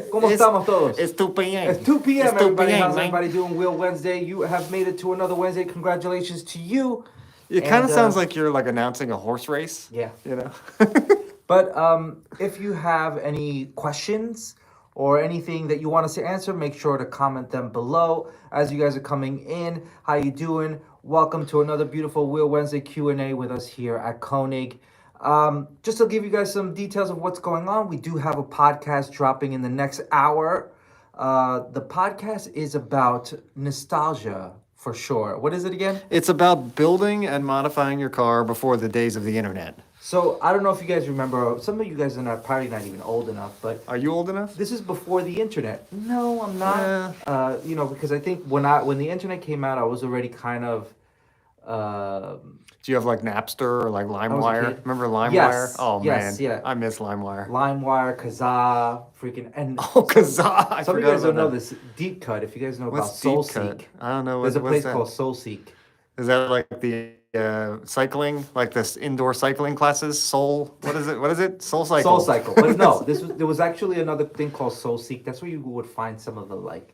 ¿Cómo estamos todos? It's 2 p.m. It's 2 p.m. It's 2 everybody. p.m., How's man. everybody doing? Wheel Wednesday. You have made it to another Wednesday. Congratulations to you. It kind of sounds like you're like announcing a horse race. Yeah. You know? But if you have any questions or anything that you want us to answer, make sure to comment them below. As you guys are coming in, how you doing? Welcome to another beautiful Wheel Wednesday Q&A with us here at Konig. Just to give you guys some details of what's going on, we do have a podcast dropping in the next hour. The podcast is about nostalgia, for sure. What is it again? It's about building and modifying your car before the days of the internet. So, I don't know if you guys remember, some of you guys are probably not even old enough, but... Are you old enough? This is before the internet. No, I'm not. Because I think when the internet came out, I was already kind of... Do you have like Napster or like LimeWire? Remember LimeWire? Yes. Oh, yes, man. Yeah. I miss LimeWire. LimeWire, Kazaa, freaking... And Kazaa! Some of you guys don't know this. Deep Cut, if you guys know about SoulSeek. I don't know. There's a place called SoulSeek. Is that like the cycling, like this indoor cycling classes? What is it? Soul Cycle. Soul Cycle. But no, there was actually another thing called SoulSeek. That's where you would find some of the like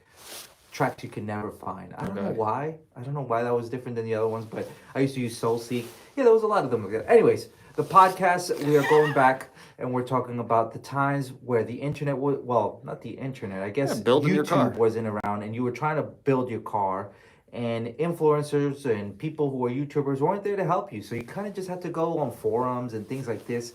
tracks you can never find. I don't know why. I don't know why that was different than the other ones, but I used to use SoulSeek. Yeah, there was a lot of them. Anyways, the podcast, we are going back and we're talking about the times where the internet was, well, not the internet, I guess building your car. YouTube wasn't around and you were trying to build your car. And influencers and people who are YouTubers weren't there to help you. So you kind of just had to go on forums and things like this.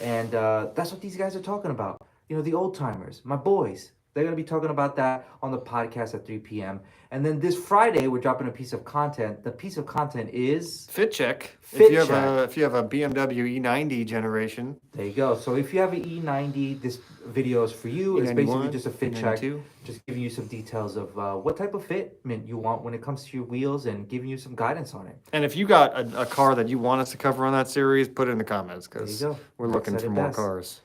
And that's what these guys are talking about. You know, the old timers, my boys. They're going to be talking about that on the podcast at 3 p.m. And then this Friday, we're dropping a piece of content. The piece of content is... Fit check. Fit check. If you have a BMW E90 generation. There you go. So if you have an E90, this video is for you. It's basically just a fit check. Just giving you some details of what type of fitment you want when it comes to your wheels and giving you some guidance on it. And if you got a car that you want us to cover on that series, put it in the comments because we're looking for more cars.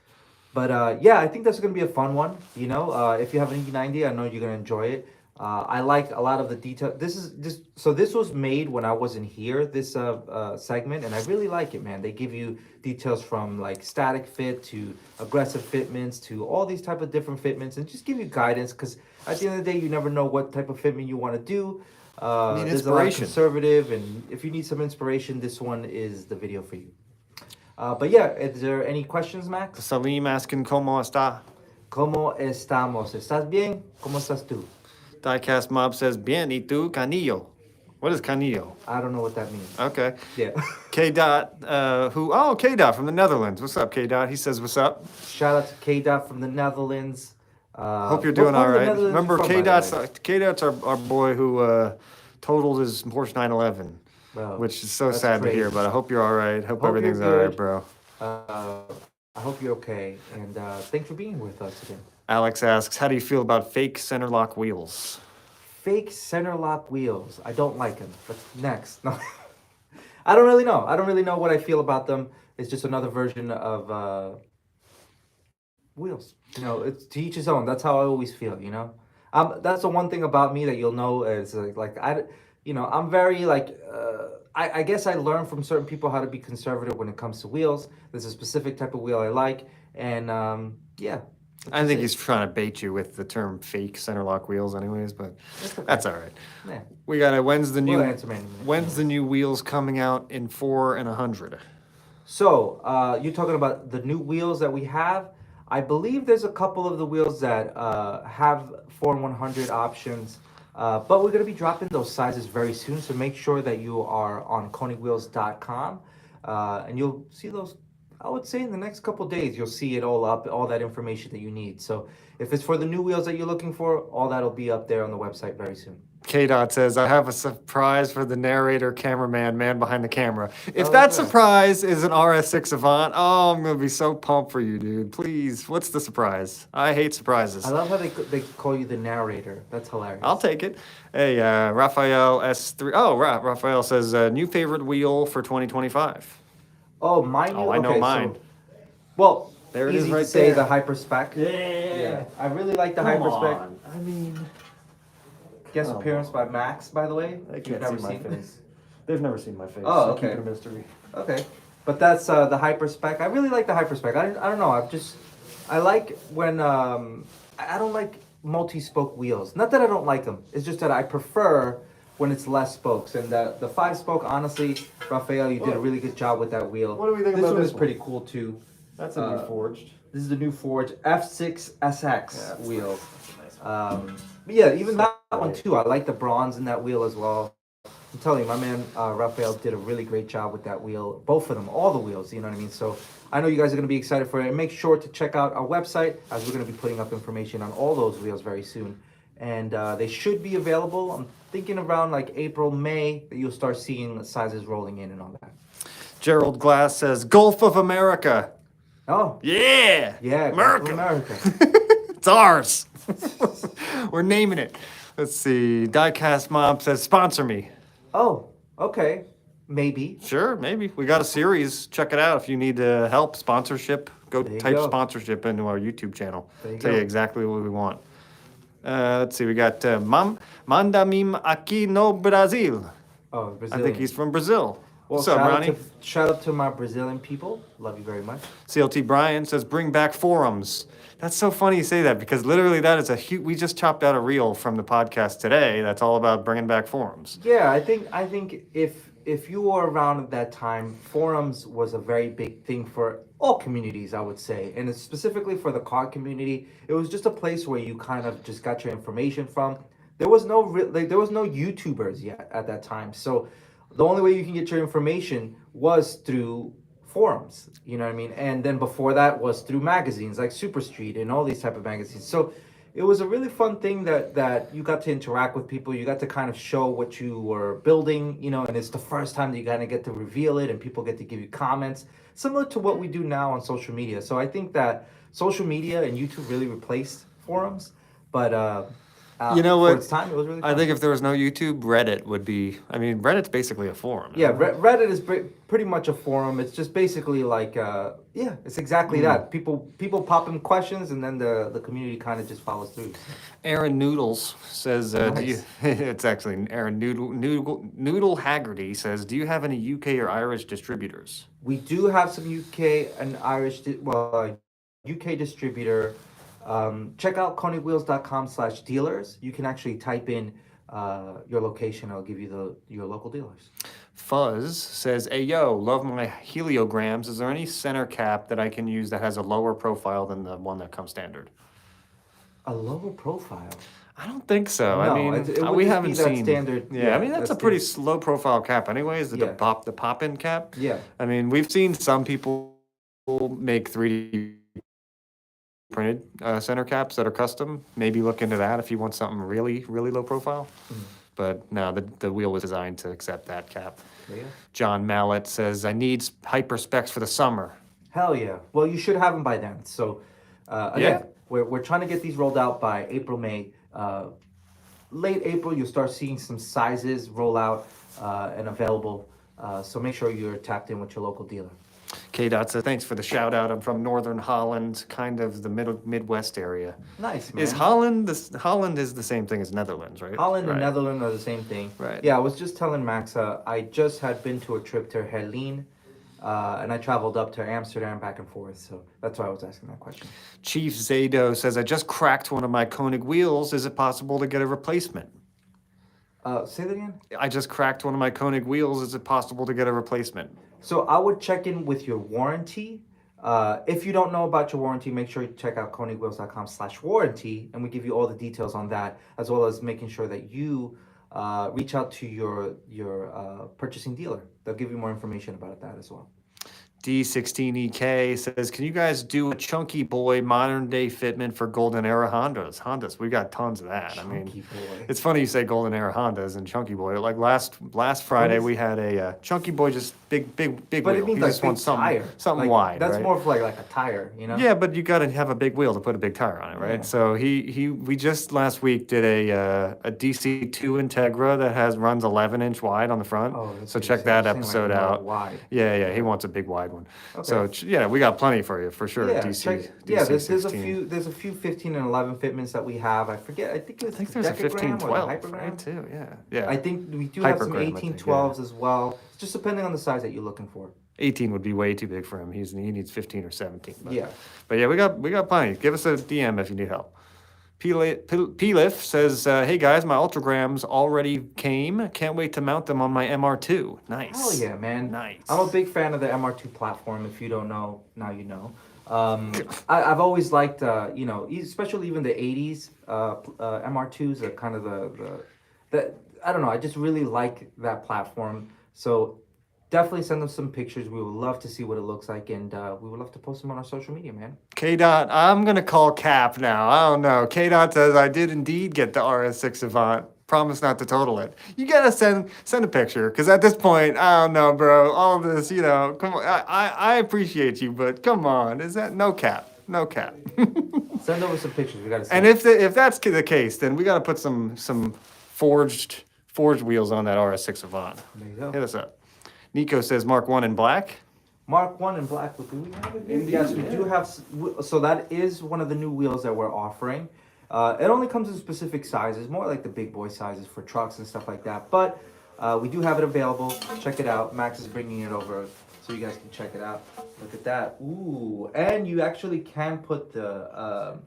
But yeah, I think that's going to be a fun one. You know, if you have an E90, I know you're going to enjoy it. I like a lot of the detail. This was made when I wasn't here, this segment, and I really like it, man. They give you details from like static fit to aggressive fitments to all these type of different fitments and just give you guidance because at the end of the day, you never know what type of fitment you want to do. There's a lot of conservative, and if you need some inspiration, this one is the video for you. But yeah, is there any questions, Max? Salim asking, ¿Cómo está? ¿Cómo estamos? ¿Estás bien? ¿Cómo estás tú? Diecast Mob says, Bien, ¿y tú, Canillo? What is Canillo? I don't know what that means. Okay. Yeah. K-Dot, K-Dot from the Netherlands. What's up, K-Dot? He says, what's up? Shout out to K-Dot from the Netherlands. Hope you're doing all right. Remember, K-Dot's our boy who totaled his Porsche 911. Well, which is so sad to hear, but I hope you're all right. Hope everything's all right, bro. I hope you're okay, and thanks for being with us again. Alex asks, how do you feel about fake center lock wheels? Fake center lock wheels. I don't like them. But next. No. I don't really know. I don't really know what I feel about them. It's just another version of wheels. You know, it's to each his own. That's how I always feel, you know? That's the one thing about me that you'll know is I'm very I guess I learned from certain people how to be conservative when it comes to wheels. There's a specific type of wheel I like, and yeah. I think he's trying to bait you with the term fake center lock wheels anyways, but that's all right. Yeah. We got when's the new wheels coming out in 4 and 100? So, you're talking about the new wheels that we have. I believe there's a couple of the wheels that have 4 and 100 options. But we're going to be dropping those sizes very soon, so make sure that you are on konigwheels.com, and you'll see those, I would say in the next couple days, you'll see it all up, all that information that you need. So if it's for the new wheels that you're looking for, all that'll be up there on the website very soon. K-Dot says, I have a surprise for the narrator, cameraman, man behind the camera. If that surprise is an RS6 Avant, I'm going to be so pumped for you, dude. Please, what's the surprise? I hate surprises. I love how they call you the narrator. That's hilarious. I'll take it. Hey, Raphael S3. Oh, Raphael says, new favorite wheel for 2025. Oh, mine? Oh, I know mine. Well, there it is right there. Say the Hyper Spec. Yeah. I really like the Hyper Spec. I mean... Guest appearance by Max, by the way. They can't see my face. They've never seen my face. Oh, okay. Keep it a mystery. Okay. But that's the Hyper Spec. I really like the Hyper Spec. I don't know. I like when I don't like multi-spoke wheels. Not that I don't like them. It's just that I prefer when it's less spokes. And the 5-spoke, honestly, Rafael, you did a really good job with that wheel. What do we think this about one this is one? pretty cool too. That's a new forged. This is the new Forge F6SX Yeah, wheel. that's a nice one. But yeah, even that one too. I like the bronze in that wheel as well. I'm telling you, my man Rafael did a really great job with that wheel. Both of them, all the wheels, you know what I mean? So I know you guys are going to be excited for it. And make sure to check out our website, as we're going to be putting up information on all those wheels very soon. And they should be available. I'm thinking around like April, May, that you'll start seeing sizes rolling in and all that. Gerald Glass says, Gulf of America. Oh, Yeah. yeah, America. America. It's ours. We're naming it. Let's see. Diecast Mom says, sponsor me. Oh, okay. Maybe. Sure, maybe. We got a series. Check it out. If you need help, sponsorship, go There you type go. sponsorship into our YouTube channel. There you Tell go. you exactly what we want. Let's see. We got Manda Mim aqui no Brasil. Oh, I Brazilian. think he's from Brazil. Well, What's up, Ronnie? Shout out to my Brazilian people. Love you very much. CLT Brian says, bring back forums. That's so funny you say that because literally that is a huge. We just chopped out a reel from the podcast today that's all about bringing back forums. Yeah, I think if you were around at that time, forums was a very big thing for all communities, I would say, and it's specifically for the car community. It was just a place where you kind of just got your information from. There was no there was no YouTubers yet at that time, so the only way you can get your information was through forums, you know what I mean? And then before that was through magazines like Super Street and all these type of magazines. So it was a really fun thing that you got to interact with people. You got to kind of show what you were building, you know, and it's the first time that you kind of get to reveal it and people get to give you comments, similar to what we do now on social media. So I think that social media and YouTube really replaced forums, but You know for what? its time, it was really fun. I think if there was no YouTube, Reddit would be. I mean, Reddit's basically a forum. Yeah, Reddit is pretty much a forum. It's just basically like, yeah, it's exactly that. People pop in questions, and then the community kind of just follows through. Aaron Noodles says, do you, Nice. it's actually Aaron Noodle Haggerty says, do you have any UK or Irish distributors? We do have some UK and Irish, UK distributor. Check out konigwheels.com/dealers. You can actually type in your location. It'll give you your local dealers. Fuzz says, hey yo, love my heliograms. Is there any center cap that I can use that has a lower profile than the one that comes standard? A lower profile. I don't think so. No, I mean, it would we just haven't be that seen. standard- Yeah, yeah, I mean that's a that's pretty the- low profile cap, anyways. The Yeah. the pop-in cap. Yeah. I mean, we've seen some people make 3D printed center caps that are custom. Maybe look into that if you want something really, really low profile. But no, the wheel was designed to accept that cap. There you go. John Mallet says, I need hyper specs for the summer. Hell yeah. Well, you should have them by then. So, again, we're trying to get these rolled out by April, May. Late April, you'll start seeing some sizes roll out and available. So make sure you're tapped in with your local dealer. K-Dot says, thanks for the shout out. I'm from Northern Holland, kind of the Midwest area. Nice, man. Is Holland is the same thing as Netherlands, right? Holland Right. and Netherlands are the same thing. Right. Yeah, I was just telling Max, I just had been to a trip to Helene, and I traveled up to Amsterdam back and forth. So that's why I was asking that question. Chief Zado says, I just cracked one of my Koenig wheels. Is it possible to get a replacement? Say that again? I just cracked one of my Koenig wheels. Is it possible to get a replacement? So I would check in with your warranty. If you don't know about your warranty, make sure you check out konigwheels.com/warranty, and we give you all the details on that, as well as making sure that you reach out to your purchasing dealer. They'll give you more information about that as well. D16EK says, can you guys do a chunky boy modern day fitment for golden era Hondas? We got tons of that. I mean, Chunky boy. it's funny you say golden era Hondas and chunky boy. Like last Friday, we had a chunky boy, just big But wheel. it means You like just want big tire. something Like, wide. That's right? more of like a tire, you know? Yeah, but you got to have a big wheel to put a big tire on it, right? Yeah. So we just last week did a DC2 Integra that runs 11-inch wide on the front. Oh, that's so what check you're that saying, like episode more out. wide. Yeah, he wants a big wide one. Okay. So yeah, we got plenty for you for sure. Yeah, DC, there's a 16. few 15 and 11 fitments that we have. I forget. I think it's I think there's a decagram 15, or the 12, hypergram. right? Too. Yeah. I think we do have some Hypergram, I 18 think, 12s as well. It's just depending on the size that you're looking for. 18 would be way too big for him. He needs 15 or 17. Yeah. But yeah, we got plenty. Give us a DM if you need help. Pilif says, hey guys, my Ultragrams already came. Can't wait to mount them on my MR2. Nice. Hell yeah, man. Nice. I'm a big fan of the MR2 platform. If you don't know, now you know. I've always liked, you know, especially even the 80s MR2s are kind of the I don't know, I just really like that platform. So definitely send them some pictures. We would love to see what it looks like, and we would love to post them on our social media, man. K-Dot, I'm going to call Cap now. I don't know. K-Dot says, I did indeed get the RS6 Avant. Promise not to total it. You got to send a picture, because at this point, I don't know, bro. All of this, you know, come on. I appreciate you, but come on. Is that no cap? No cap. Send over some pictures. We got to see. And if that's the case, then we got to put some forged wheels on that RS6 Avant. There you go. Hit us up. Nico says Mark 1 in black. Mark 1 in black, but do we have it? Indeed, Yes, we yeah. do have. So that is one of the new wheels that we're offering. It only comes in specific sizes, more like the big boy sizes for trucks and stuff like that. But we do have it available. Check it out. Max is bringing it over so you guys can check it out. Look at that. Ooh, and you actually can put the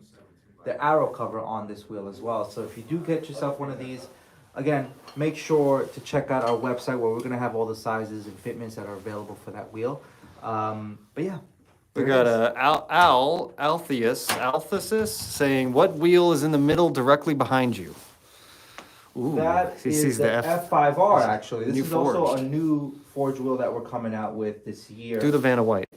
arrow cover on this wheel as well. So if you do get yourself one of these, again, make sure to check out our website where we're going to have all the sizes and fitments that are available for that wheel. But yeah. We there it got is. Althesis saying, what wheel is in the middle directly behind you? Ooh, That he is sees the F5R, actually. This new is also forged. a new forge wheel that we're coming out with this year. Do the Vanna White.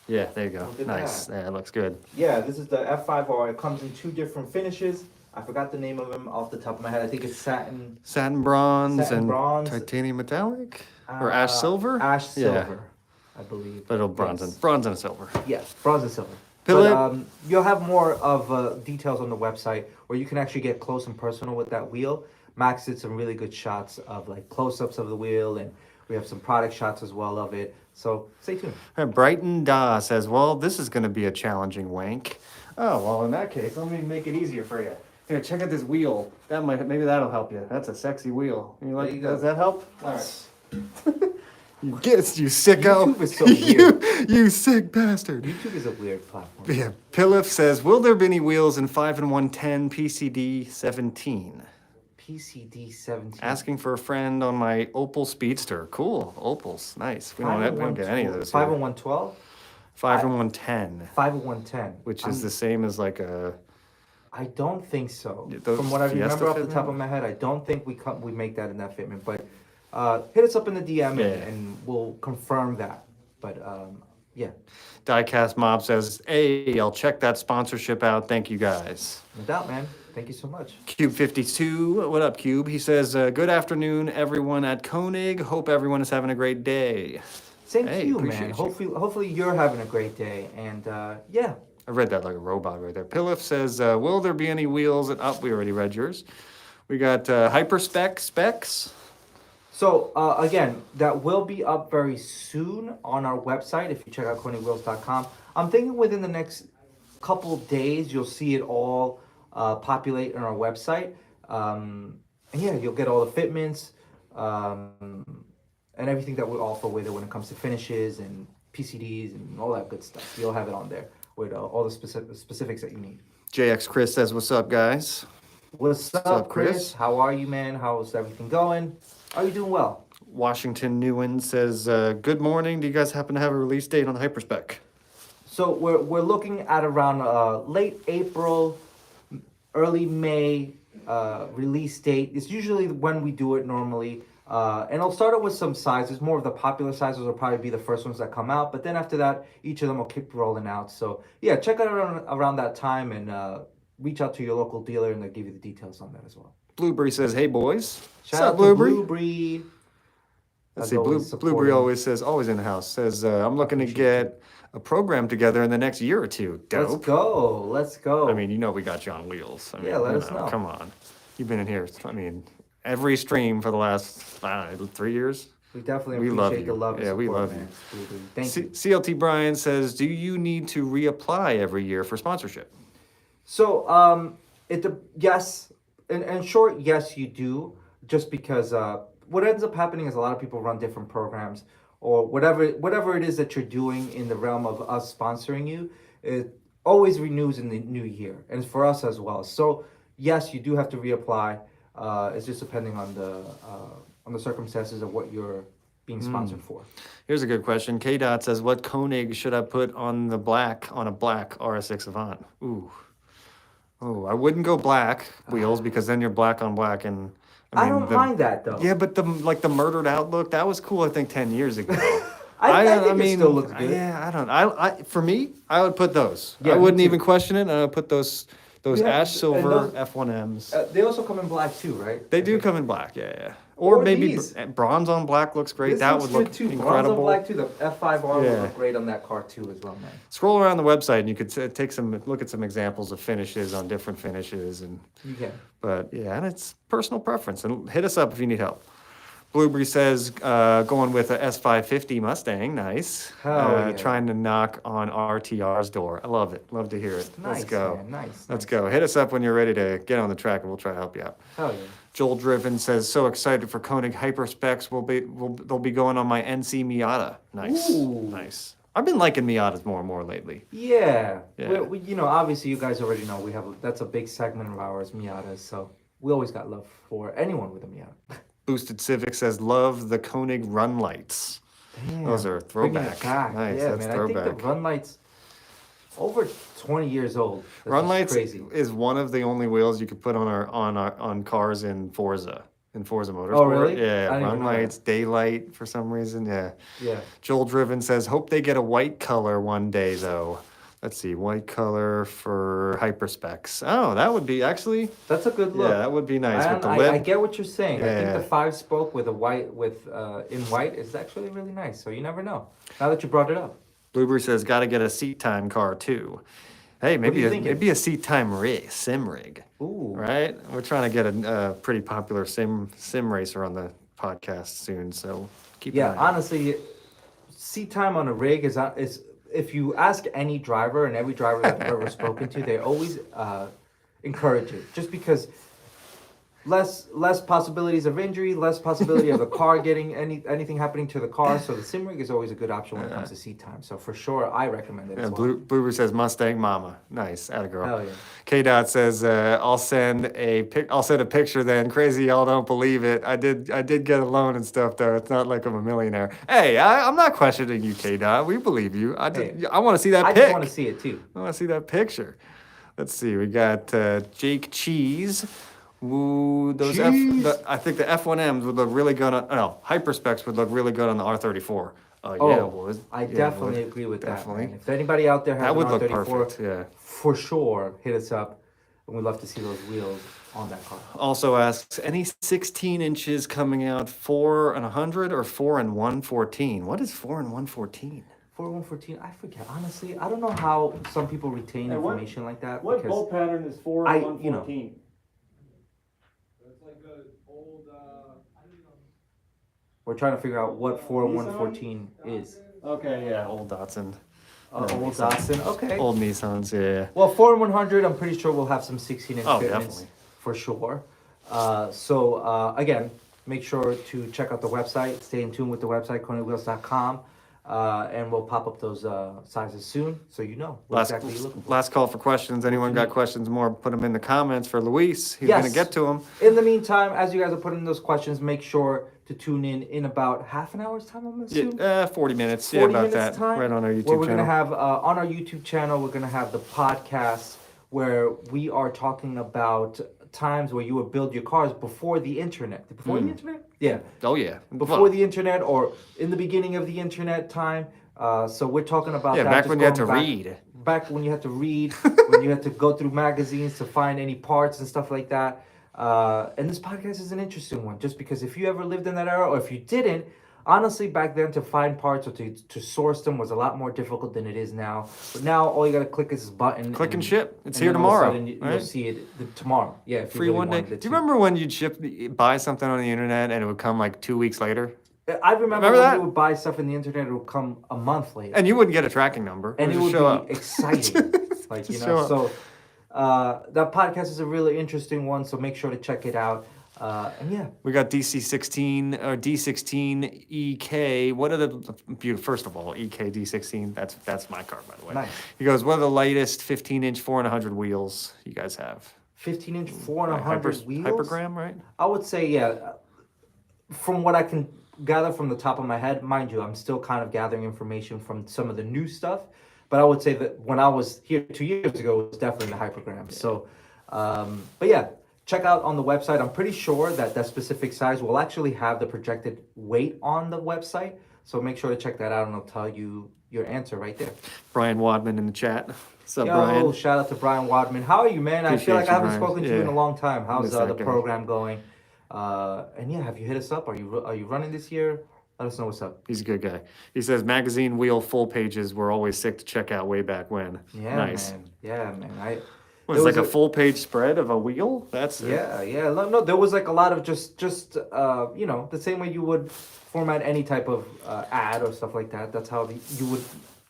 Yeah, there you go. Look at Nice. that. Yeah, it looks good. Yeah, this is the F5R. It comes in 2 different finishes. I forgot the name of them off the top of my head. I think it's Satin bronze Satin and bronze. titanium metallic? Or ash silver? Ash Yeah. silver, I believe. Little bronze Yes. and silver. Yes, bronze and silver. Philip? But you'll have more of details on the website where you can actually get close and personal with that wheel. Max did some really good shots of like close-ups of the wheel, and we have some product shots as well of it. So stay tuned. Brighton Da says, well, this is going to be a challenging wank. Oh, well, in that case, let me make it easier for you. Here, check out this wheel. Maybe that'll help you. That's a sexy wheel. There you go. Does that help? All right. You sicko. YouTube is so weird. you sick bastard. YouTube is a weird platform. Yeah, Pilif says, will there be any wheels in 5 and 110 PCD 17? PCD 17. Asking for a friend on my Opel Speedster. Cool, Opals, nice. We don't get any of those. 5 here. and 112? 5 and 110, 5 and 110. which is the same as like a. I don't think so. Yeah, those From what I Fiesta remember off the fitment? top of my head, I don't think we make that in that fitment. But hit us up in the DM Yeah. and we'll confirm that. But yeah, Diecast Mob says, hey, I'll check that sponsorship out. Thank you guys. no doubt, man. Thank you so much. Cube52, what up, Cube? He says, good afternoon, everyone at Konig. Hope everyone is having a great day. Same Hey, to you, appreciate man. you. Hopefully you're having a great day. And yeah, I read that like a robot right there. Pilif says, will there be any wheels? We already read yours. We got Hyperspec specs. so again, that will be up very soon on our website if you check out konigwheels.com. I'm thinking within the next couple days you'll see it all populate on our website. And yeah, you'll get all the fitments and everything that we offer with it when it comes to finishes and PCDs and all that good stuff. You'll have it on there with all the specifics that you need. JX Chris says, what's up, guys? What's up, up, Chris? Chris? How are you, man? How's everything going? Are you doing well? Washington Newen says, good morning. Do you guys happen to have a release date on the Hyperspec? So we're looking at around late April, early May release date. It's usually when we do it normally. And I'll start it with some sizes. More of the popular sizes will probably be the first ones that come out. But then after that, each of them will keep rolling out. So yeah, check out around that time and reach out to your local dealer and they'll give you the details on that as well. Blueberry says, hey, boys. Shout what's up, out Blueberry? to Blueberry. Let's As see, always, Blueberry supporting. always says, always in the house, says, I'm looking to get a program together in the next year or two. Dope. Let's go. Let's go. I mean, you know we got you on wheels. I mean, Yeah, let you us know. Come on. You've been in here, I mean, every stream for the last, I don't know, 3 years. we definitely we love appreciate the you. love and Yeah, we support, love man. you. Blueberry. Thank you. CLT Brian says, do you need to reapply every year for sponsorship? So, yes, in short, yes, you do. Just because what ends up happening is a lot of people run different programs or whatever it is that you're doing in the realm of us sponsoring you. always renews in the new year, and it's for us as well. So yes, you do have to reapply. It's just depending on the circumstances of what you're being sponsored for. Here's a good question. K Dot says, "What Koenig should I put on a black RS6 Avant?" Ooh, oh, I wouldn't go black wheels because then you're black on black, and I don't mind that though. Yeah, but the murdered outlook, that was cool. I think 10 years ago. I think it still looks good. Yeah, I don't. I for me, I would put those. Yeah, I me wouldn't too. even question it. I would put those Yeah, ash and silver those- F1Ms. They also come in black too, right? They do come in black, yeah. Or Or maybe these. bronze on black looks great. This That looks would good look too. Bronze on incredible. black too. The F5R Yeah. would look great on that car too as well, man. Scroll around the website and you could look at some examples of finishes on different finishes, and You can. but yeah, and it's personal preference. And hit us up if you need help. Blueberry says going with a S550 Mustang, nice. Hell yeah. Trying to knock on RTR's door. I love it. Love to hear it. Let's Nice, go. man. Nice. Let's nice. go. Hit us up when you're ready to get on the track, and we'll try to help you out. Hell yeah. Joel Driven says, "So excited for Koenig Hyperspecs. They'll be going on my NC Miata. Nice, Ooh. nice. I've been liking Miatas more and more lately. Yeah. Yeah. We, you know, obviously you guys already know that's a big segment of ours, Miatas. So we always got love for anyone with a Miata. Boosted Civic says, "Love the Koenig run lights. Damn. Those are a Bringing throwback. it back. Nice, Yeah, that's man. I throwback. think the run lights over 20 years old. That's Run just lights crazy. is one of the only wheels you could put on cars in Forza Motorsport. Oh, really? Yeah, I didn't run even know that. lights, daylight for some reason. Yeah. Yeah. Joel Driven says, "Hope they get a white color one day, though." Let's see, white color for Hyperspecs. Oh, that would be actually, That's a good look. yeah, that would be nice with the I lip. get what you're saying. I think Yeah. the 5-spoke with in white is actually really nice. So you never know. Now that you brought it up. Blueberry says, "Got to get a seat time car too." Hey, maybe you thinking? maybe a seat time sim rig, Ooh. right? We're trying to get a pretty popular sim racer on the podcast soon, so keep Yeah, an eye out. honestly, seat time on a rig is if you ask any driver and every driver that I've ever spoken to, they always encourage it, just because less possibilities of injury, less possibility of the car getting anything happening to the car. So the sim rig is always a good option when it comes to seat time. So for sure, I recommend it Yeah, as well. Blueberry says Mustang Mama. Nice, atta girl. Hell yeah. K Dot says I'll send a picture then. Crazy, y'all don't believe it. I did get a loan and stuff though. It's not like I'm a millionaire. Hey, I'm not questioning you, K Dot. We believe you. I want to see that I pic. just want to see it too. I want to see that picture. Let's see. We got Jake Cheese. Ooh, Cheese. I think the F1Ms would look really good on. No, Hyperspecs would look really good on the R34. Yeah, it would. I Yeah, it definitely would. agree with Definitely. that. Man. If anybody out there has That would an look R34, perfect. Yeah. for sure, hit us up, and we'd love to see those wheels on that car. Also asks, any 16 inches coming out 4 and 100 or 4 and 114? What is 4 and 114? 4114, I forget. Honestly, I don't know how some people retain Hey, what- information like that. What because bolt pattern is 4 I- and you know. 114? It's like an old, we're trying to figure out what 4 and 114 is. Okay, yeah. Old Datsun. Old Datsun. Okay. Old Nissans, yeah. Well, 4 and 100, I'm pretty sure we'll have some 16-inch Oh, fitments definitely. for sure. So again, make sure to check out the website. Stay in tune with the website, KonigWheels.com. And we'll pop up those sizes soon, so you know what exactly you're looking for. Last call for questions. Anyone got questions more, put them in the comments for Luis. He's Yes. going to get to them. In the meantime, as you guys are putting those questions, make sure to tune in about half an hour's time, I'm assuming. Yeah, 40 minutes. 40 Yeah, about minutes that. time, Right on our YouTube where we're channel. gonna have on our YouTube channel, we're gonna have the podcast where we are talking about times where you would build your cars before the internet. Before the internet? Yeah, Oh, yeah. before Well, the internet or in the beginning of the internet time. So we're talking about yeah, that. back just when you had to going back- read. Back when you had to read, when you had to go through magazines to find any parts and stuff like that. And this podcast is an interesting one, just because if you ever lived in that era, or if you didn't, honestly, back then to find parts or to source them was a lot more difficult than it is now. But now all you gotta click is this button. Click and ship. It's and here then all of a tomorrow, sudden You'll right? see it tomorrow. Yeah, if you Free really one day. wanted it Do you to. remember when you'd buy something on the internet and it would come like 2 weeks later? I remember Remember when that? you would buy stuff in the internet, it would come a month later. And you wouldn't get a tracking number. And it just would show be up. exciting. Like, Just you show know, up. so that podcast is a really interesting one, so make sure to check it out. And yeah, We got DC16 or D16 EK. What are the beautiful? First of all, EK D16. That's my car, by the way. Nice. He goes, what are the lightest 15-inch 4 and 100 wheels you guys have? 15-inch 4 and Right, 100 wheels. Hypergram, right? I would say, yeah. From what I can gather from the top of my head, mind you, I'm still kind of gathering information from some of the new stuff. But I would say that when I was here 2 years ago, it was definitely the hypergram. So, but yeah, check out on the website. I'm pretty sure that that specific size will actually have the projected weight on the website. So make sure to check that out, and it'll tell you your answer right there. Brian Wadman in the chat. What's up, Yo, Brian? shout out to Brian Wadman. How are you, man? I feel Appreciate like you, I haven't Brian. spoken to you in a Yeah. long time. How's Miss the that guy. program going? And yeah, have you hit us up? Are you running this year? Let us know what's up. He's a good guy. He says magazine wheel full pages were always sick to check out way back when. Yeah, Nice. man. Yeah, man. What, There it's like was a full page spread of a wheel? That's it. Yeah. No, there was like a lot of just you know, the same way you would format any type of ad or stuff like that. That's how you would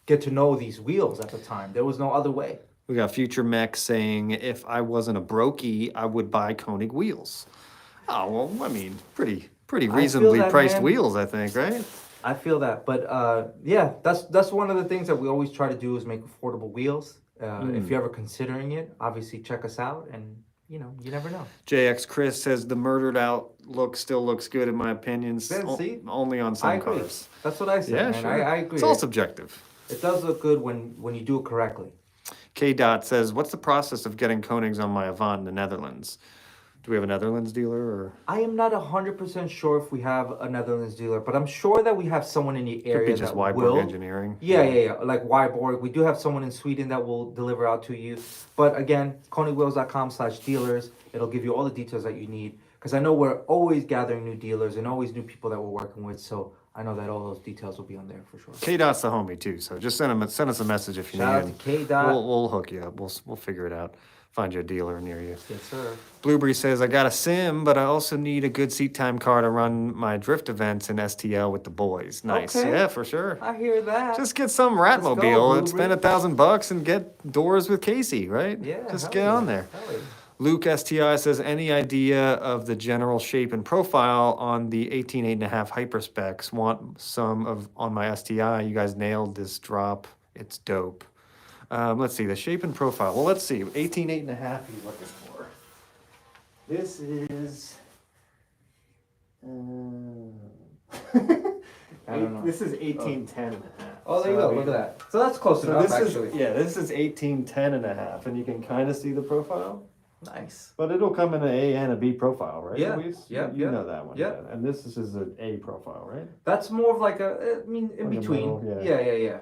get to know these wheels at the time. There was no other way. We got Future Mech saying, if I wasn't a brokey, I would buy Koenig wheels. Oh, well, I mean, pretty feel reasonably that, priced man. wheels, I think, right? I feel that, but yeah, that's one of the things that we always try to do is make affordable wheels. If you're ever considering it, obviously check us out, and you know, you never know. JX Chris says the murdered out look still looks good in my opinion. Yeah, see? Only on I some agree. cars. That's what I said, Yeah, man. sure. I agree. It's all subjective. It does look good when you do it correctly. K. Dot says, what's the process of getting Konigs on my Avant in the Netherlands? Do we have a Netherlands dealer or? I am not 100% sure if we have a Netherlands dealer, but I'm sure that we have someone in the Could area be just that Wyborg will. Engineering. Yeah. Like Wyborg. We do have someone in Sweden that will deliver out to you. But again, konigwheels.com/dealers. It'll give you all the details that you need. Because I know we're always gathering new dealers and always new people that we're working with. So I know that all those details will be on there for sure. K. Dot's the homie too, so just send us a message if you Shout out need. to K. Dot. We'll hook you up. We'll figure it out. Find you a dealer near you. Yes, sir. Blueberry says, I got a sim, but I also need a good seat time car to run my drift events in STL with the boys. Nice. Okay. Yeah, for sure. I hear that. Just get some Let's go, Ratmobile and spend Blueberry. $1,000 and get doors with Casey, right? Yeah. Just hell get yeah. on there. Hell yeah. Luke STI says, any idea of the general shape and profile on the 18.5 hyperspecs? Want some of on my STI. You guys nailed this drop. It's dope. Let's see, the shape and profile. Well, let's see. 18.8.5 he's looking for. This is... I don't know. This is 18.10.5. Oh, there you go. Look at that. So that's close So enough, this actually. is, yeah, this is 18.10.5, and you can kind of see the profile. Nice. But it'll come in an A and a B profile, right? Yeah, Luis? yeah, You yeah, know that one. yeah. And this is an A profile, right? That's more of like a, I mean, in Like a between. middle, Yeah.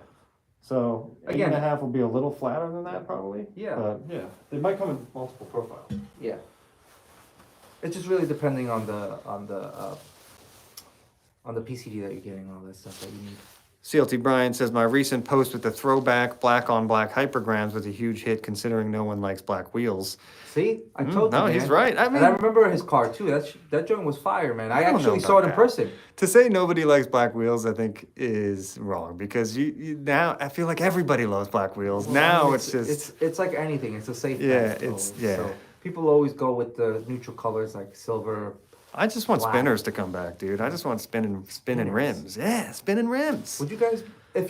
So Again- 8.5 will be a little flatter than that, probably. Yeah. But yeah, they might come in multiple profiles. Yeah. It's just really depending on the PCD that you're getting, all that stuff that you need. CLT Brian says, my recent post with the throwback black on black hypergrams was a huge hit considering no one likes black wheels. See, I told you. No, he's man. right. I And I mean, remember his car too. That joint was fire, man. I I don't know actually saw it about in that. person. to say nobody likes black wheels, I think is wrong because you now I feel like everybody loves black wheels. Well, Now I mean, it's just it's like anything. It's a safe Yeah, bet, it's- always. yeah. So people always go with the neutral colors like silver. I just want Black. spinners to come back, dude. I just want spinning Spinners. rims. Yeah, spinning rims. Would you guys, if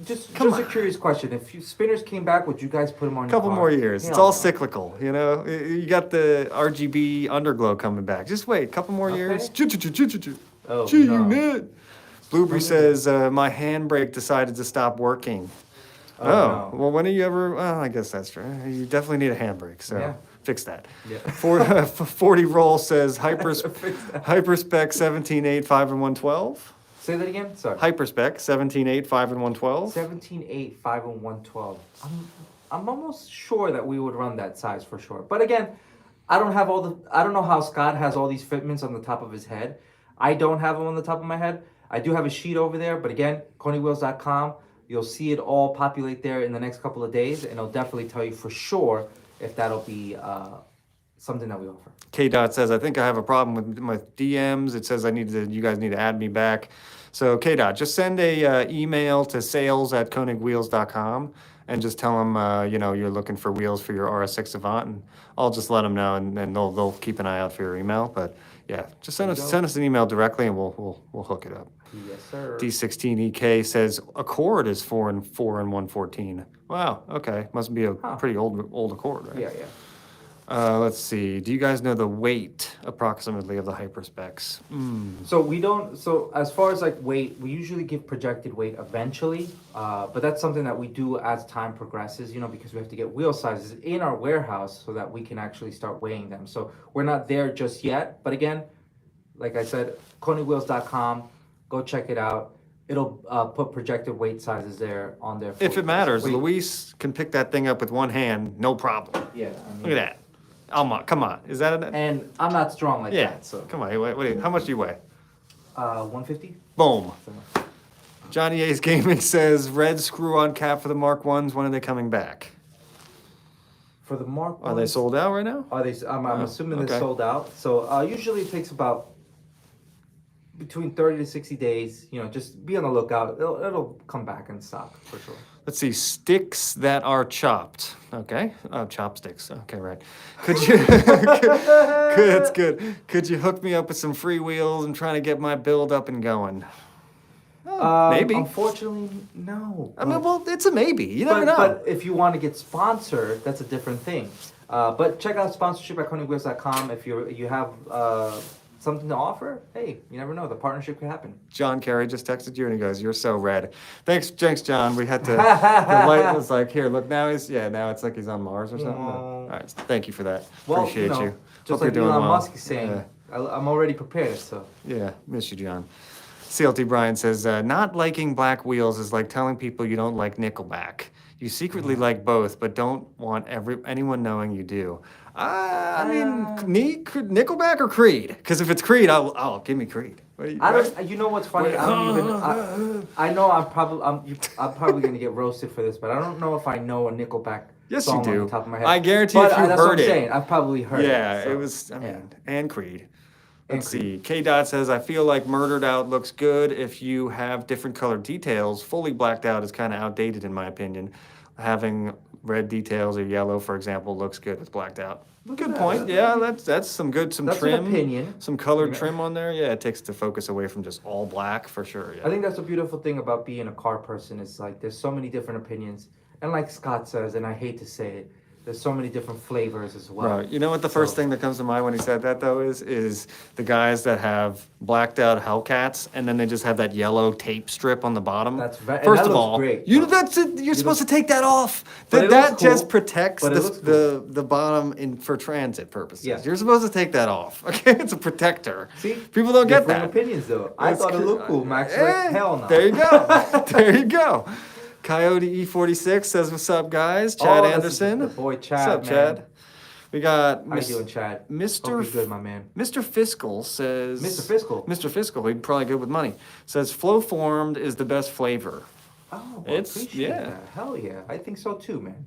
just Come a curious question, if spinners came back, would you guys put them on? A couple your car? more years. It's Hell all no. cyclical, you know. You got the RGB underglow coming back. Just wait, a couple more Okay. years. Oh, G-Unit. Blueberry says my handbrake decided to stop working. Oh, no. Well, when are you ever? Well, I guess that's true. You definitely need a handbrake, so Yeah. fix that. Yeah. 40 roll says Fix that. hyperspec 17.8 5 and 112. Say that again. Sorry. Hyperspec 17.8 5 and 112. 17.8, 5 and 112. I'm almost sure that we would run that size for sure. But again, I don't know how Scott has all these fitments on the top of his head. I don't have them on the top of my head. I do have a sheet over there, but again, KONIGWHEELS.com. You'll see it all populate there in the next couple of days, and it'll definitely tell you for sure if that'll be something that we offer. K Dot says, I think I have a problem with my DMs. It says you guys need to add me back. So K Dot, just send a email to sales@konigwheels.com and just tell them, you're looking for wheels for your RS6 Avant, and I'll just let them know, and they'll keep an eye out for your email. But yeah, just send us an email directly, and we'll hook it up. Yes, sir. D16EK says Accord is 4 and 114. Wow. Okay, must be a pretty old Accord, right? Yeah, yeah. Let's see. Do you guys know the weight approximately of the hyperspecs? So we don't. So as far as like weight, we usually give projected weight eventually, but that's something that we do as time progresses. Because we have to get wheel sizes in our warehouse so that we can actually start weighing them. So we're not there just yet. But again, like I said, KONIGWheels.com. Go check it out. It'll put projected weight sizes there on there. If it matters, Luis can pick that thing up with one hand, no problem. Yeah. Look at that. Come on. Is that an... And I'm not strong like that. So come on. How much do you weigh? 150. Boom. So. Johnny Ace Gaming says red screw-on cap for the Mark 1s. When are they coming back? For the Mark 1s, Are they sold out right now? Are they? I'm assuming okay. they're sold out. So usually it takes about between 30 to 60 days. Just be on the lookout. It'll come back in stock for sure. Let's see, sticks that are chopped. Okay, chopsticks. Okay, right. Could you? That's good. Could you hook me up with some free wheels? I'm trying to get my build up and going. Maybe. Unfortunately, no. I mean, well, it's a maybe. You never know. But if you want to get sponsored, that's a different thing. But check out sponsorship at KONIGWheels.com. If you have something to offer, hey, you never know. The partnership could happen. John Kerry just texted you and he goes, "You're so red." Thanks, John. We had to. The light was like, here, look. Now it's like he's on Mars or something. All right, thank you for that. Well, Appreciate you. Just Hope like you're doing Elon well. Musk is saying, I'm already prepared. So yeah, miss you, John. CLT Brian says, not liking black wheels is like telling people you don't like Nickelback. You secretly like both, but don't want anyone knowing you do. I mean, Nickelback or Creed? Because if it's Creed, I'll give me Creed. I don't. You know what's funny? I don't even. I know I'm probably gonna get roasted for this, but I don't know if I know a Nickelback song on the top of my head. I guarantee if you that's what heard I'm it. saying. I've probably heard it. Yeah, So, it was. I mean, and Creed. Let's And see. K Dot says, I feel like Murdered Out looks good if you have different colored details. Fully blacked out is kind of outdated in my opinion. Having red details or yellow, for example, looks good with blacked out. Good point. Yeah, that's some That's trim. an opinion. Some colored trim on there. Yeah, it takes the focus away from just all black for sure. Yeah. I think that's a beautiful thing about being a car person. Is like there's so many different opinions, and like Scott says, and I hate to say it, there's so many different flavors as well. Right. You know what the first thing that comes to mind when he said that though is the guys that have blacked out Hellcats and then they just have that yellow tape strip on the bottom. That's and first that of looks all, great. you're supposed to take that off. But it That looks just cool. protects But it looks the bottom for transit purposes. Yeah. You're supposed to take that off. Okay, it's a protector. See, People don't get different that. opinions though. I That's thought it cool. looked cool, Max. Eh, Like hell no. There you go. There you go. Coyote E46 says, "What's up, guys?" Chad that's Anderson. the boy Chad. What's up, man. Chad? We got How you doing, Chad? Mr. Hope you're good, my man. Mr. Fiscal says. Mr. Fiscal. Mr. Fiscal, he's probably good with money. Says flow formed is the best flavor. Oh, well, It's- appreciate yeah. that. Hell yeah, I think so too, man.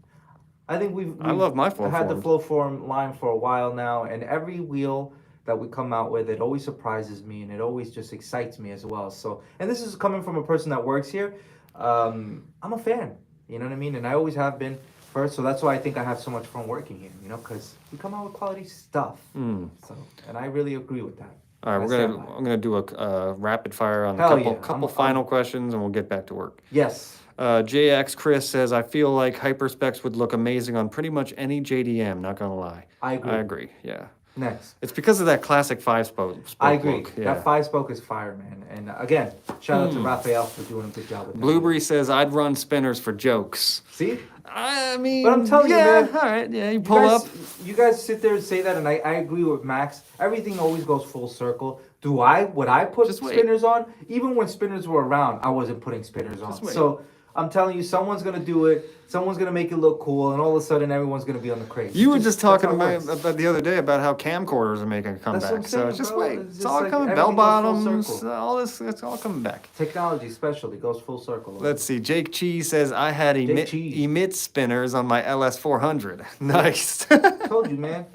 I think we've I love my flow had the formed. flow form line for a while now, and every wheel that we come out with, it always surprises me, and it always just excites me as well. So, and this is coming from a person that works here. I'm a fan. You know what I mean? And I always have been first, so that's why I think I have so much fun working here. Because we come out with quality stuff. So, and I really agree with that. All right, I'm gonna do a rapid fire on a Hell couple yeah. couple final questions, and we'll get back to work. Yes. JX Chris says, I feel like hyperspecs would look amazing on pretty much any JDM. Not gonna lie. I agree. I agree. Yeah. Next. It's because of that classic 5-spoke. I agree. Look. Yeah. That 5-spoke is fire, man. And again, shout out to Raphael for doing a good job with that. Blueberry says, I'd run spinners for jokes. See? I mean, But I'm telling you, yeah, man. all right, yeah, you pull up. You guys sit there and say that, and I agree with Max. Everything always goes full circle. Would I put Just wait. spinners on? Even when spinners were around, I wasn't putting spinners on. wait. So I'm telling you, someone's gonna do it. Someone's gonna make it look cool, and all of a sudden, everyone's gonna be on the craze. You were just talking that's how it about the other day about how camcorders are making a That's what I'm comeback. So saying, just bro. wait. It's It's just all like coming. everything Bell goes full bottoms, circle. all this. It's all coming back. Technology, especially, goes full circle. Let's see. Jake Cheese says I had Cheese. emit spinners on my LS400. Nice. Told you, man.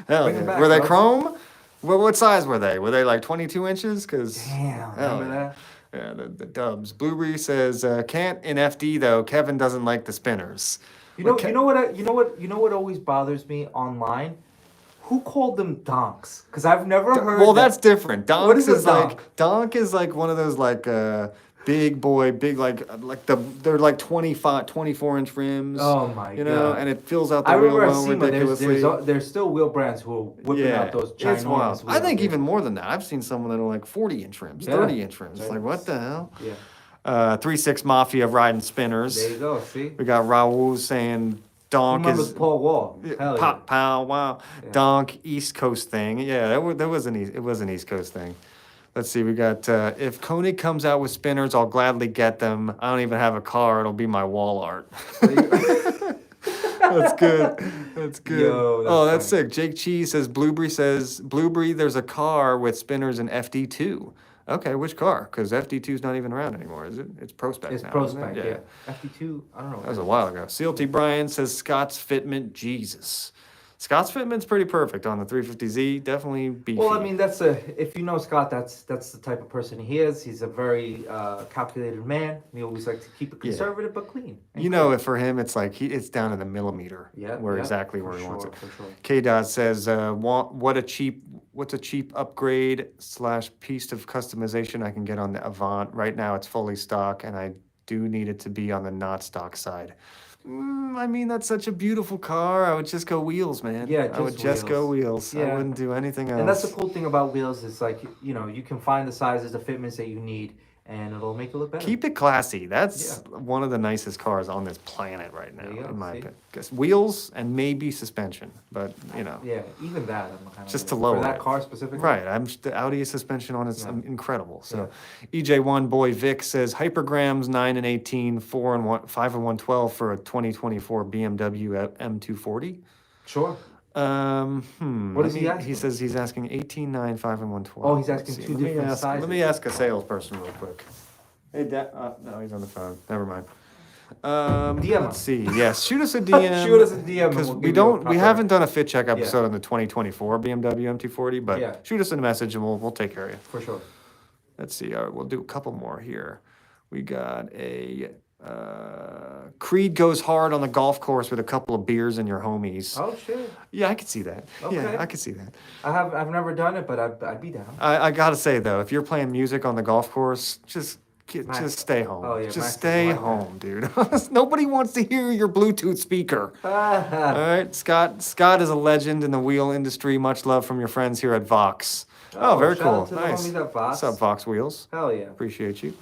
Hell Bring it yeah. back, Were they bro. chrome? What size were they? Were they like 22 inches? Cause Damn, hell remember yeah. that? Yeah, the dubs. Blueberry says, can't in FD though. Kevin doesn't like the spinners. You know what always bothers me online? Who called them donks? Because I've never heard. Well, that. that's different. Donks What is a is like donk? donk is like one of those like big they're like 24-inch rims. Oh my You know, God. and it fills out the I wheel remember I've well seen them. ridiculously. There's still wheel brands who are whipping out those ginormous it's wild. wheels. I think dude. even more than that. I've seen some that are like 40-inch rims, Yeah. 30-inch rims. It's like, what the hell? Yeah. 3-6 Mafia riding spinners. There you go. See. We got Raul saying donk Remember is Paul Wall? Hell pop pow wow. Yeah. Donk East Coast thing. Yeah, that was it was an East Coast thing. Let's see, we got if Koenig comes out with spinners, I'll gladly get them. I don't even have a car, it'll be my wall art. That's good. That's good. Yo, that's oh, that's funny. sick. Jake Cheese says Blueberry, there's a car with spinners in FD2. Okay, which car? Because FD2 is not even around anymore, is it? It's Prospect It's now. Prospect, isn't it? yeah. FD2, I don't know. That was a while ago. CLT Brian says Scott's fitment, Jesus. Scott's fitment's pretty perfect on the 350Z. Definitely beefy. Well, I mean, if you know Scott, that's the type of person he is. He's a very calculated man. He always likes to keep it conservative but clean. and you know, clean. if for him, it's like it's down to the millimeter. Yeah, where yeah, exactly for where he wants sure, it. for sure. K Dot says, what's a cheap upgrade / piece of customization I can get on the Avant? Right now, it's fully stock, and I do need it to be on the not stock side. I mean, that's such a beautiful car. I would just go wheels, man. Yeah, I would just just go wheels. wheels. I Yeah. wouldn't do anything else. And that's the cool thing about wheels is like, you know, you can find the sizes, the fitments that you need, and it'll make it look better. Keep it classy. That's one of the nicest cars on this planet right now, There you go, in my see? opinion. Guess wheels and maybe suspension, but you know, Yeah, even that. I'm kind of Just to lower for that it. car specifically. right? The Audi suspension on it's Yeah. incredible. So, EJ1 boy Vic says hypergrams 9 and 18, 4 and 1, 5 and 112 for a 2024 BMW M240. Sure. What is he asking? He says he's asking 18, 9, 5 and 112. Oh, he's Let's asking see. two Let me different ask- sizes. Let me ask a salesperson real quick. Hey, no, he's on the phone. Never mind. DM Let's us. see. Yes, shoot us a DM. Shoot us a DM and because we'll we give you a don't. We proper- haven't done a fit check episode on the 2024 BMW M240, but Yeah. shoot us a message and we'll take care of you. For sure. Let's see. All right, we'll do a couple more here. We got a Creed goes hard on the golf course with a couple of beers and your homies. Oh shit. Yeah, I could see that. Okay. Yeah, I could see that. I've never done it, but I'd be down. I gotta say though, if you're playing music on the golf course, just stay home. Oh, yeah, just Max is stay like that. home, dude. Nobody wants to hear your Bluetooth speaker. All right, Scott is a legend in the wheel industry. Much love from your friends here at Vox. Oh, very shout cool. out to the Nice. homies at Vox. What's up, Vox Wheels? Hell yeah. Appreciate you.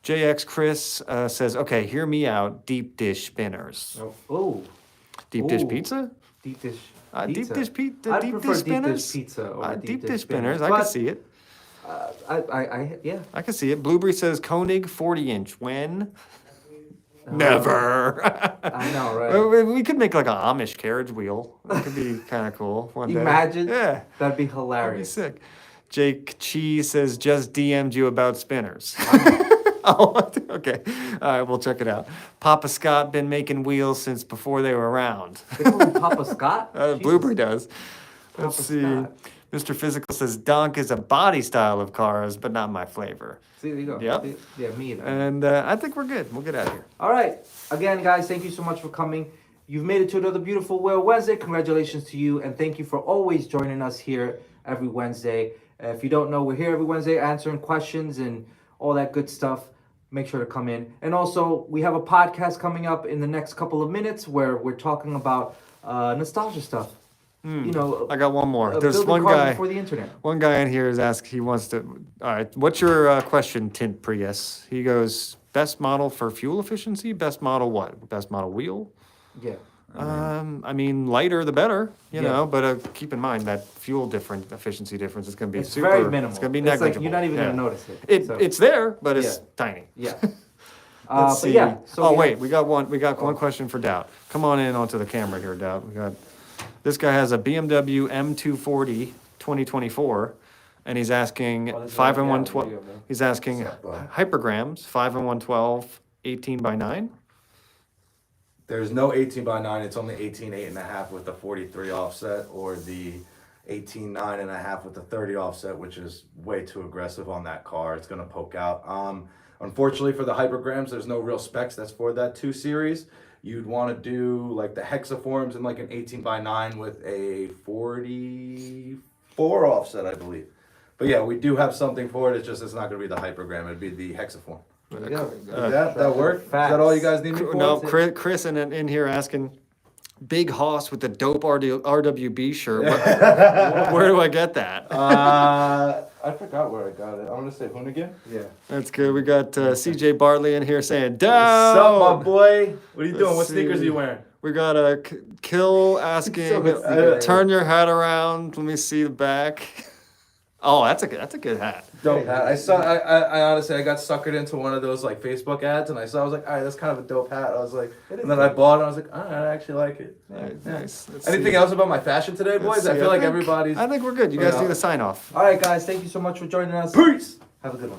JX Chris says, okay, hear me out. Deep dish spinners. Oh, Deep dish Ooh. pizza? deep dish. Deep pizza. dish pizza. I'd Deep prefer dish spinners? deep dish pizza over Deep dish spinners. I but, can see it. Yeah. I can see it. Blueberry says Koenig 40-inch. When? Never. I know, right? We could make like an Amish carriage wheel. That could be kind of cool one day. Imagine. Yeah. That'd be That'd be hilarious. sick. Jake Cheese says, just DM'd you about spinners. Oh, okay. All right, we'll check it out. Papa Scott been making wheels since before they were around. They call him Papa Scott? Jesus. Blueberry does. Let's Papa see. Scott. Mr. Physical says, Donk is a body style of cars, but not my flavor. See, there you go. Yep. Yeah, me either. And I think we're good. We'll get out of here. All right. Again, guys, thank you so much for coming. You've made it to another beautiful Wheel Wednesday. Congratulations to you. And thank you for always joining us here every Wednesday. If you don't know, we're here every Wednesday answering questions and all that good stuff. Make sure to come in. And also, we have a podcast coming up in the next couple of minutes where we're talking about nostalgia stuff. You know, I got one more. There's building one cars guy. before the internet. One guy in here is asking. He wants to. All right. What's your question, Tint Prius? He goes, best model for fuel efficiency. Best model what? Best model wheel. Yeah. I mean, lighter the better, you Yeah. know. But keep in mind that fuel efficiency difference is going to be It's super. very minimal. It's going to be It's like negligible. you're not even Yeah. going to notice it. So, It's there, but it's Yeah. tiny. yeah. Let's But see. yeah. So oh we wait, have- we got one question for Doubt. Come on in onto the camera here, Doubt. We got this guy has a BMW M240 2024, and he's asking Oh, this is 5 and yeah, 112. video, man. He's asking hypergrams 5 and 112, 18 by 9. There's no 18 by 9. It's only 18 8.5 with the 43 offset or the 18.9.5 with the 30 offset, which is way too aggressive on that car. It's gonna poke out. Unfortunately for the hypergrams, there's no real specs that's for that 2 series. You'd want to do like the hexaforms in like an 18/9 with a 44 offset, I believe. But yeah, we do have something for it. It's just it's not going to be the hypergram. It'd be the hexaform. Yeah. That work? Is that all you guys need me for? No, Chris in here asking, Big Hoss with the dope RWB shirt. Where do I get that? I forgot where I got it. I'm gonna say Hoonigan. Yeah. That's good. We got CJ Bartley in here saying, What's up, down. my boy? What are you doing? Let's What sneakers see. are you wearing? We got a Kill asking, turn your hat around. Let me see the back. Oh, that's a good hat. Dope hat. I honestly, I got suckered into one of those like Facebook ads, and I was like, all right, that's kind of a dope hat. I was like, and then I bought it. And I was like, all right, I actually like it. Nice. Let's Anything see. else about my fashion today, boys? I feel like everybody's. I think we're good. You guys Yeah. do the sign off. All right, guys. Thank you so much for joining us. Peace. Have a good one.